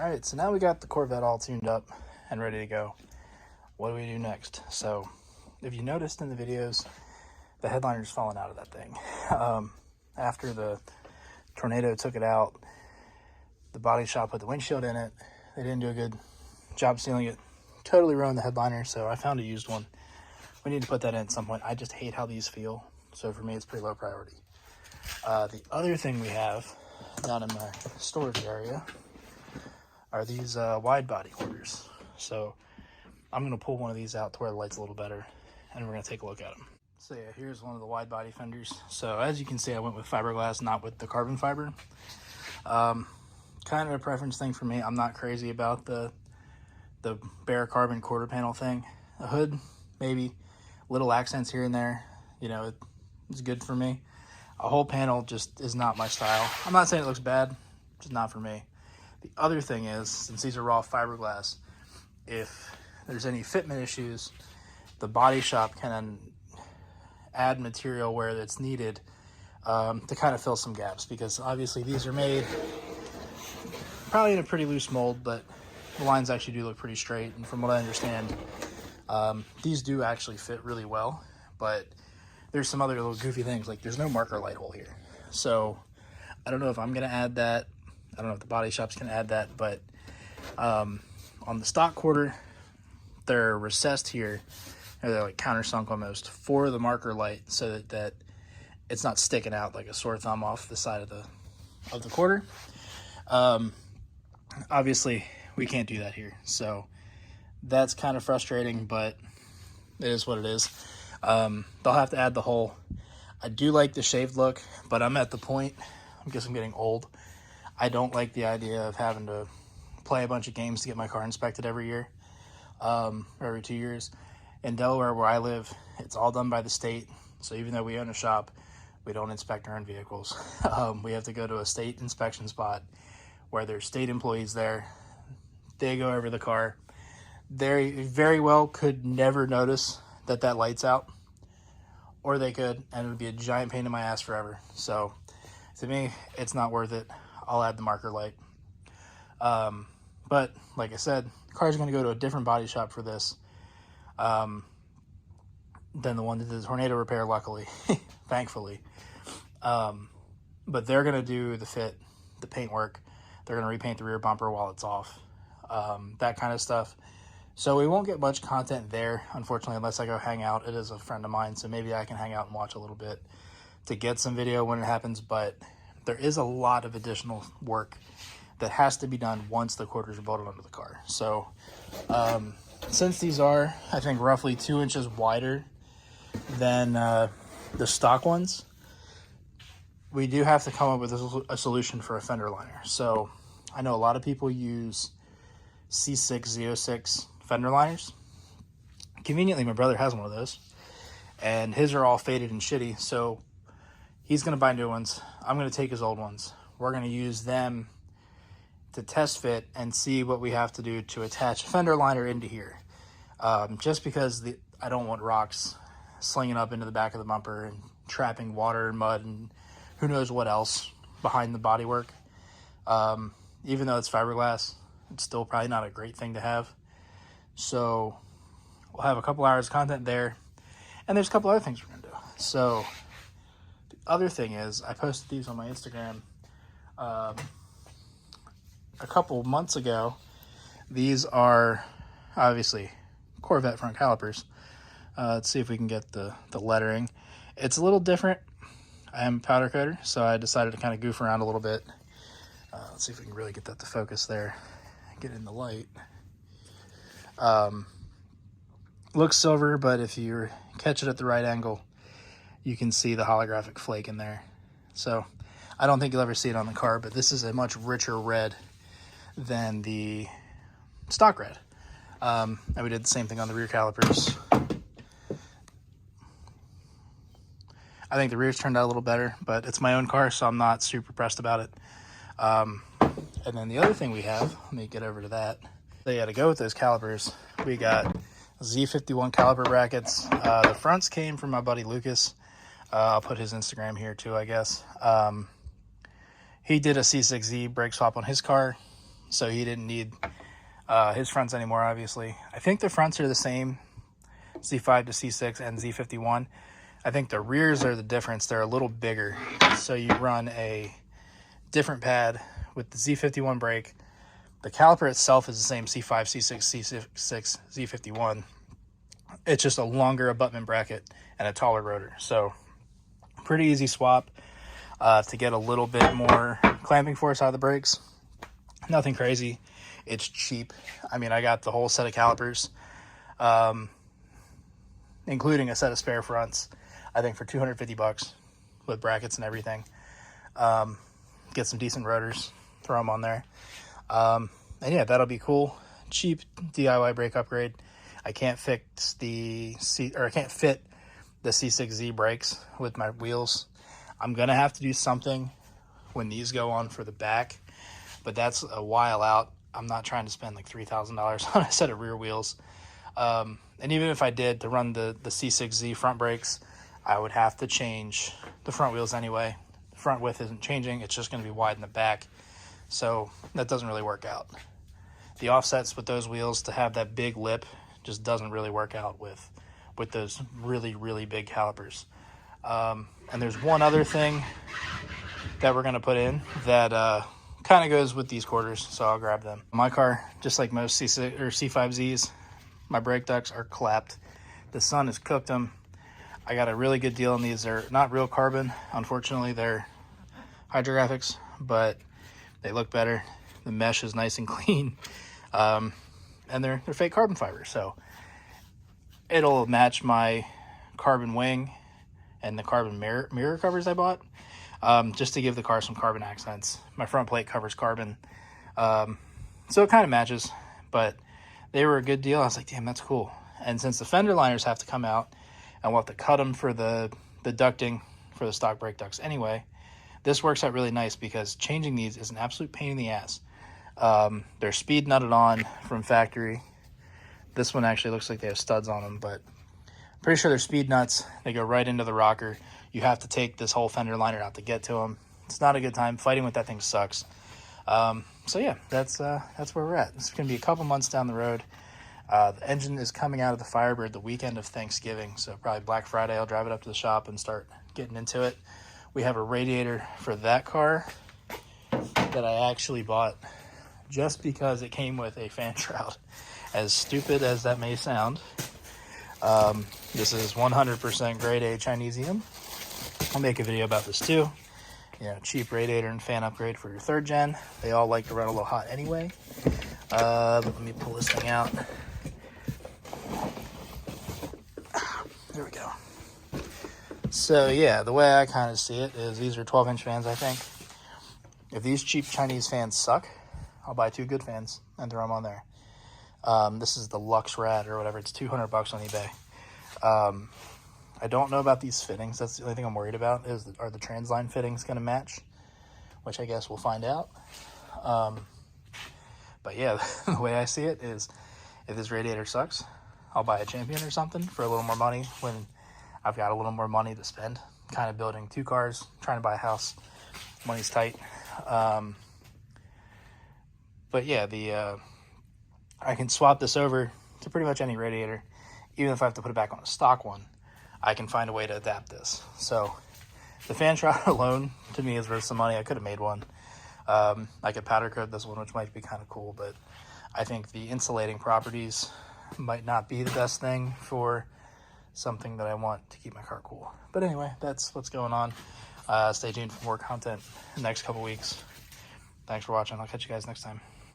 Alright, so now we got the Corvette all tuned up and ready to go. What do we do next? So, if you noticed in the videos, the headliner's fallen out of that thing. After the tornado took it out, the body shop put the windshield in it. They didn't do a good job sealing it. Totally ruined the headliner, so I found a used one. We need to put that in at some point. I just hate how these feel, so for me it's pretty low priority. The other thing we have down in my storage area are these wide body quarters. So I'm going to pull one of these out to where the light's a little better, and we're going to take a look at them. So yeah, here's one of the wide body fenders. So as you can see, I went with fiberglass, not with the carbon fiber. Kind of a preference thing for me. I'm not crazy about the bare carbon quarter panel thing. A hood, maybe little accents here and there, you know, it's good for me. A whole panel just is not my style. I'm not saying it looks bad, just not for me. The other thing is, since these are raw fiberglass, if there's any fitment issues, the body shop can add material where it's needed to kind of fill some gaps, because obviously these are made probably in a pretty loose mold, but the lines actually do look pretty straight, and from what I understand, these do actually fit really well. But there's some other little goofy things, like there's no marker light hole here, so I don't know if I'm gonna add that. I don't know if the body shop's gonna add that, but on the stock quarter, they're recessed here, or they're like countersunk almost, for the marker light, so that it's not sticking out like a sore thumb off the side of the quarter. Obviously we can't do that here, so that's kind of frustrating, but it is what it is. They'll have to add the hole. I do like the shaved look, but I'm at the point, I guess I'm getting old, I don't like the idea of having to play a bunch of games to get my car inspected every year, or every 2 years. In Delaware, where I live, it's all done by the state, so even though we own a shop, we don't inspect our own vehicles. We have to go to a state inspection spot where there's state employees there. They go over the car. They very well could never notice that light's out, or they could, and it would be a giant pain in my ass forever. So to me, it's not worth it. I'll add the marker light. But like I said, the car's going to go to a different body shop for this than the one that did the tornado repair, luckily, thankfully. But they're going to do the fit, the paint work. They're going to repaint the rear bumper while it's off, that kind of stuff. So we won't get much content there, unfortunately, unless I go hang out. It is a friend of mine, so maybe I can hang out and watch a little bit to get some video when it happens. But there is a lot of additional work that has to be done once the quarters are bolted onto the car. So since these are, I think, roughly 2 inches wider than the stock ones, we do have to come up with a solution for a fender liner. So I know a lot of people use C6 Z06 fender liners. Conveniently, my brother has one of those, and his are all faded and shitty, so he's going to buy new ones. I'm going to take his old ones. We're going to use them to test fit and see what we have to do to attach a fender liner into here. Just because I don't want rocks slinging up into the back of the bumper and trapping water and mud and who knows what else behind the bodywork. Even though it's fiberglass, it's still probably not a great thing to have. So we'll have a couple hours of content there, and there's a couple other things we're going to do. So the other thing is, I posted these on my Instagram a couple months ago. These are obviously Corvette front calipers. Let's see if we can get the lettering. It's a little different. I am a powder coater, so I decided to kind of goof around a little bit. Let's see if we can really get that to focus there. Get in the light. Looks silver, but if you catch it at the right angle, you can see the holographic flake in there. So I don't think you'll ever see it on the car, but this is a much richer red than the stock red. And we did the same thing on the rear calipers. I think the rear's turned out a little better, but it's my own car, so I'm not super pressed about it. And then the other thing we have, let me get over to that. So yeah, to go with those calipers, we got Z51 Caliber Brackets. The fronts came from my buddy Lucas. I'll put his Instagram here too, I guess. He did a C6Z brake swap on his car. so he didn't need his fronts anymore, obviously. I think the fronts are the same, Z5 to C6 and Z51. I think the rears are the difference. They're a little bigger, so you run a different pad with the Z51 brake. The caliper itself is the same, C5, C6, C6, Z51. It's just a longer abutment bracket and a taller rotor. So pretty easy swap to get a little bit more clamping force out of the brakes. Nothing crazy. It's cheap. I mean, I got the whole set of calipers, including a set of spare fronts, I think for $250 with brackets and everything. Get some decent rotors, throw them on there. And yeah, that'll be cool. Cheap DIY brake upgrade. I can't fix the fit the C6Z brakes with my wheels. I'm gonna have to do something when these go on for the back, but that's a while out. I'm not trying to spend like $3,000 on a set of rear wheels. And even if I did to run the C6Z front brakes, I would have to change the front wheels anyway. The front width isn't changing, it's just gonna be wide in the back. So that doesn't really work out. The offsets with those wheels to have that big lip just doesn't really work out with those really, really big calipers. And there's one other thing that we're gonna put in that kind of goes with these quarters, so I'll grab them. My car, just like most C6 or C5Zs, my brake ducts are clapped. The sun has cooked them. I got a really good deal on these. They're not real carbon, unfortunately. They're hydrographics, but they look better. The mesh is nice and clean, and they're fake carbon fiber, so it'll match my carbon wing and the carbon mirror covers I bought, just to give the car some carbon accents. My front plate covers carbon, so it kind of matches, but they were a good deal. I was like, damn, that's cool. And since the fender liners have to come out and we'll have to cut them for the ducting for the stock brake ducts anyway, this works out really nice because changing these is an absolute pain in the ass. They're speed nutted on from factory. This one actually looks like they have studs on them, but I'm pretty sure they're speed nuts. They go right into the rocker. You have to take this whole fender liner out to get to them. It's not a good time. Fighting with that thing sucks. So yeah, that's where we're at. It's going to be a couple months down the road. The engine is coming out of the Firebird the weekend of Thanksgiving, so probably Black Friday I'll drive it up to the shop and start getting into it. We have a radiator for that car that I actually bought just because it came with a fan shroud. As stupid as that may sound, this is 100% grade A Chinesium. I'll make a video about this too. You know, cheap radiator and fan upgrade for your 3rd gen. They all like to run a little hot anyway. But let me pull this thing out. There we go. So yeah, the way I kind of see it is these are 12-inch fans, I think. If these cheap Chinese fans suck, I'll buy 2 good fans and throw them on there. This is the Lux Rad or whatever. It's $200 on eBay. I don't know about these fittings. That's the only thing I'm worried about is are the transline fittings going to match? Which I guess we'll find out. But yeah, the way I see it is if this radiator sucks, I'll buy a Champion or something for a little more money when I've got a little more money to spend. Kind of building 2 cars, trying to buy a house. Money's tight. But yeah, I can swap this over to pretty much any radiator. Even if I have to put it back on a stock one, I can find a way to adapt this. So the fan shroud alone to me is worth some money. I could have made one. I could powder coat this one, which might be kind of cool, but I think the insulating properties might not be the best thing for something that I want to keep my car cool. But anyway, that's what's going on. Stay tuned for more content in the next couple weeks. Thanks for watching. I'll catch you guys next time.